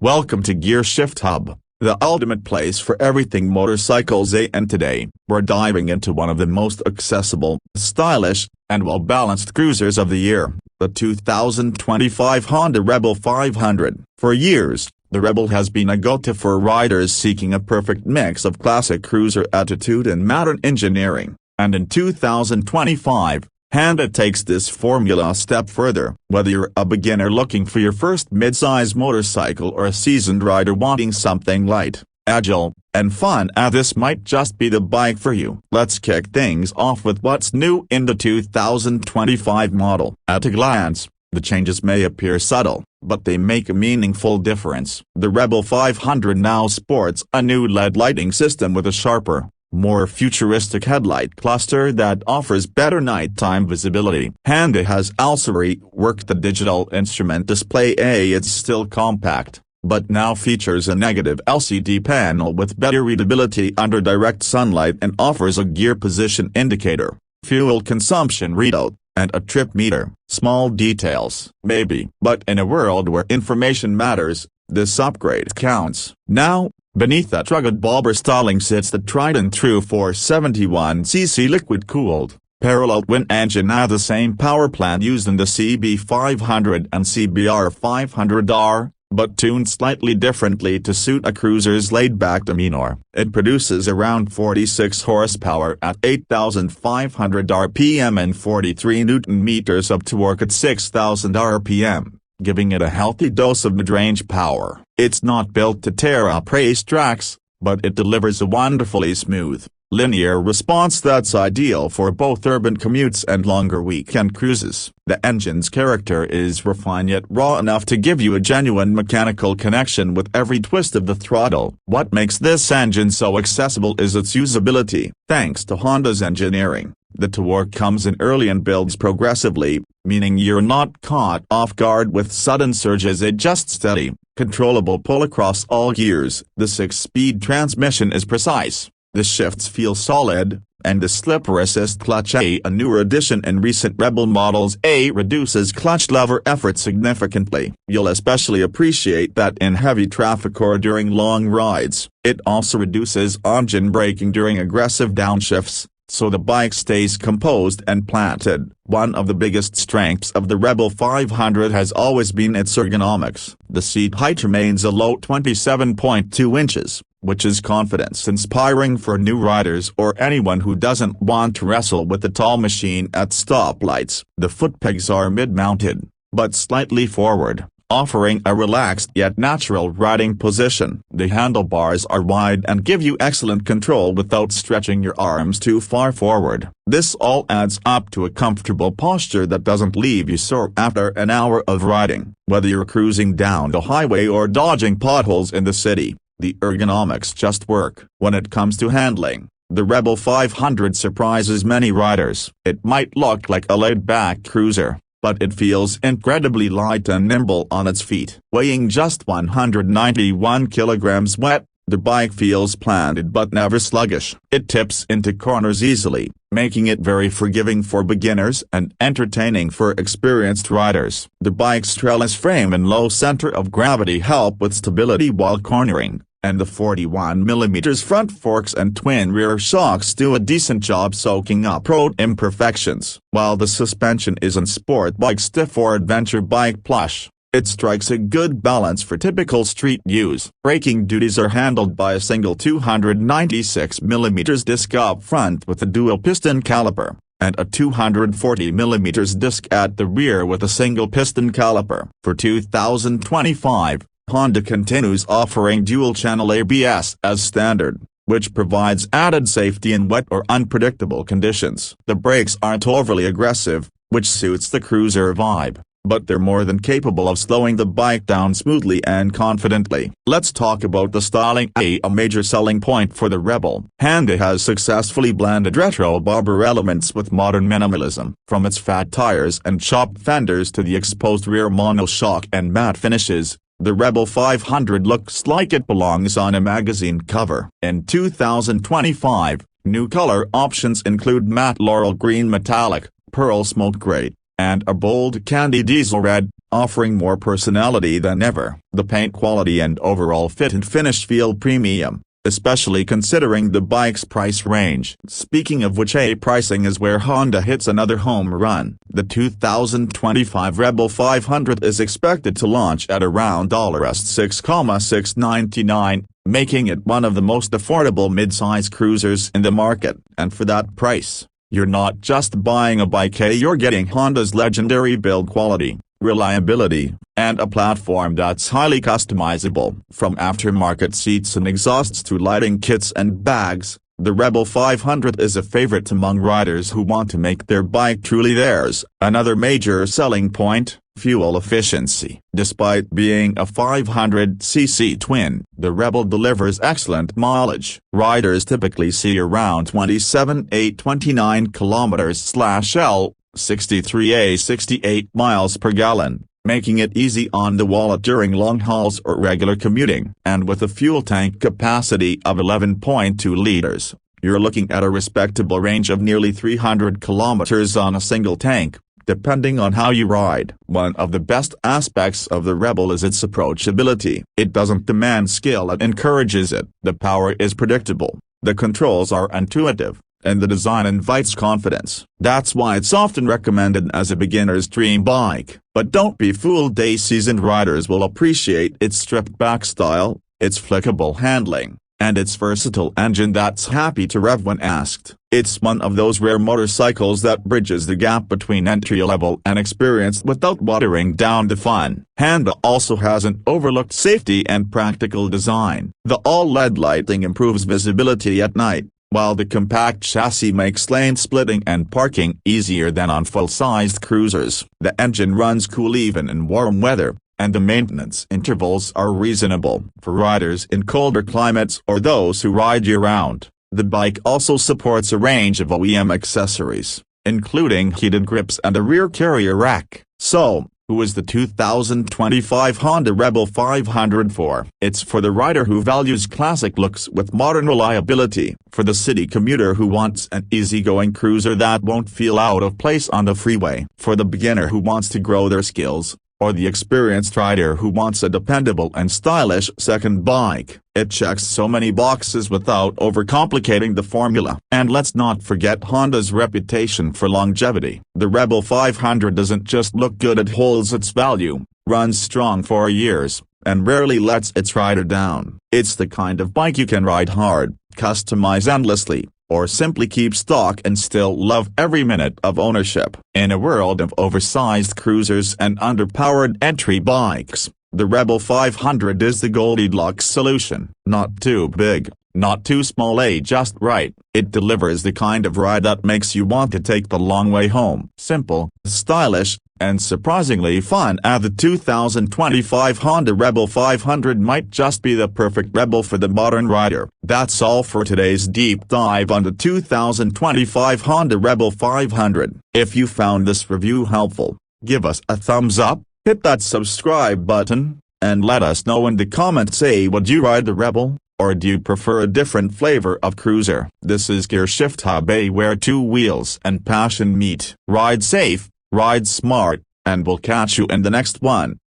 Welcome to Gear Shift Hub, the ultimate place for everything motorcycles. And today, we're diving into one of the most accessible, stylish, and well-balanced cruisers of the year, the 2025 Honda Rebel 500. For years, the Rebel has been a go-to for riders seeking a perfect mix of classic cruiser attitude and modern engineering, and in 2025, Honda takes this formula a step further. Whether you're a beginner looking for your first mid-size motorcycle or a seasoned rider wanting something light, agile, and fun, this might just be the bike for you. Let's kick things off with what's new in the 2025 model. At a glance, the changes may appear subtle, but they make a meaningful difference. The Rebel 500 now sports a new LED lighting system with a sharper, more futuristic headlight cluster that offers better nighttime visibility. Honda has also reworked the digital instrument display. It's still compact, but now features a negative LCD panel with better readability under direct sunlight and offers a gear position indicator, fuel consumption readout, and a trip meter. Small details, maybe, but in a world where information matters, this upgrade counts. Now, beneath that rugged bobber styling sits the tried and true 471cc liquid-cooled, parallel twin engine, the same power plant used in the CB500 and CBR500R, but tuned slightly differently to suit a cruiser's laid-back demeanor. It produces around 46 horsepower at 8,500 RPM and 43 Nm of torque at 6,000 RPM. Giving it a healthy dose of mid-range power. It's not built to tear up racetracks, but it delivers a wonderfully smooth, linear response that's ideal for both urban commutes and longer weekend cruises. The engine's character is refined yet raw enough to give you a genuine mechanical connection with every twist of the throttle. What makes this engine so accessible is its usability. Thanks to Honda's engineering, the torque comes in early and builds progressively, meaning you're not caught off guard with sudden surges. It just steady, controllable pull across all gears. The 6-speed transmission is precise, the shifts feel solid, and the slipper assist clutch, a newer addition in recent Rebel models, reduces clutch lever effort significantly. You'll especially appreciate that in heavy traffic or during long rides. It also reduces engine braking during aggressive downshifts, so the bike stays composed and planted. One of the biggest strengths of the Rebel 500 has always been its ergonomics. The seat height remains a low 27.2 inches, which is confidence-inspiring for new riders or anyone who doesn't want to wrestle with the tall machine at stoplights. The foot pegs are mid-mounted, but slightly forward, offering a relaxed yet natural riding position. The handlebars are wide and give you excellent control without stretching your arms too far forward. This all adds up to a comfortable posture that doesn't leave you sore after an hour of riding. Whether you're cruising down the highway or dodging potholes in the city, the ergonomics just work. When it comes to handling, the Rebel 500 surprises many riders. It might look like a laid-back cruiser, but it feels incredibly light and nimble on its feet. Weighing just 191 kilograms wet, the bike feels planted but never sluggish. It tips into corners easily, making it very forgiving for beginners and entertaining for experienced riders. The bike's trellis frame and low center of gravity help with stability while cornering, and the 41mm front forks and twin rear shocks do a decent job soaking up road imperfections. While the suspension isn't sport bike stiff or adventure bike plush, it strikes a good balance for typical street use. Braking duties are handled by a single 296mm disc up front with a dual piston caliper, and a 240mm disc at the rear with a single piston caliper. For 2025, Honda continues offering dual-channel ABS as standard, which provides added safety in wet or unpredictable conditions. The brakes aren't overly aggressive, which suits the cruiser vibe, but they're more than capable of slowing the bike down smoothly and confidently. Let's talk about the styling, a major selling point for the Rebel. Honda has successfully blended retro bobber elements with modern minimalism. From its fat tires and chopped fenders to the exposed rear monoshock and matte finishes, the Rebel 500 looks like it belongs on a magazine cover. In 2025, new color options include matte laurel green metallic, pearl smoke gray, and a bold candy diesel red, offering more personality than ever. The paint quality and overall fit and finish feel premium, especially considering the bike's price range. Speaking of which, pricing is where Honda hits another home run. The 2025 Rebel 500 is expected to launch at around $6,699, making it one of the most affordable mid-size cruisers in the market. And for that price, you're not just buying a bike, you're getting Honda's legendary build quality, reliability, and a platform that's highly customizable. From aftermarket seats and exhausts to lighting kits and bags, the Rebel 500 is a favorite among riders who want to make their bike truly theirs. Another major selling point: fuel efficiency. Despite being a 500cc twin, the Rebel delivers excellent mileage. Riders typically see around 27,829 km/L, 63,068 miles per gallon, making it easy on the wallet during long hauls or regular commuting. And with a fuel tank capacity of 11.2 liters, you're looking at a respectable range of nearly 300 kilometers on a single tank, depending on how you ride. One of the best aspects of the Rebel is its approachability. It doesn't demand skill, it encourages it. The power is predictable, the controls are intuitive, and the design invites confidence. That's why it's often recommended as a beginner's dream bike. But don't be fooled, seasoned riders will appreciate its stripped-back style, its flexible handling, and its versatile engine that's happy to rev when asked. It's one of those rare motorcycles that bridges the gap between entry-level and experience without watering down the fun. Honda also has an overlooked safety and practical design. The all-LED lighting improves visibility at night, while the compact chassis makes lane splitting and parking easier than on full-sized cruisers. The engine runs cool even in warm weather, and the maintenance intervals are reasonable. For riders in colder climates or those who ride year-round, the bike also supports a range of OEM accessories, including heated grips and a rear carrier rack. So, who is the 2025 Honda Rebel 500 for? It's for the rider who values classic looks with modern reliability, for the city commuter who wants an easygoing cruiser that won't feel out of place on the freeway, for the beginner who wants to grow their skills, or the experienced rider who wants a dependable and stylish second bike. It checks so many boxes without overcomplicating the formula. And let's not forget Honda's reputation for longevity. The Rebel 500 doesn't just look good, it holds its value, runs strong for years, and rarely lets its rider down. It's the kind of bike you can ride hard, customize endlessly, or simply keep stock and still love every minute of ownership. In a world of oversized cruisers and underpowered entry bikes, the Rebel 500 is the Goldilocks solution. Not too big, not too small, just right. It delivers the kind of ride that makes you want to take the long way home. Simple, stylish, and surprisingly fun. The 2025 Honda Rebel 500 might just be the perfect Rebel for the modern rider. That's all for today's deep dive on the 2025 Honda Rebel 500. If you found this review helpful, give us a thumbs up, hit that subscribe button, and let us know in the comments. Would you ride the Rebel, or do you prefer a different flavor of cruiser? This is Gear Shift Hub, where two wheels and passion meet. Ride safe, ride smart, and we'll catch you in the next one.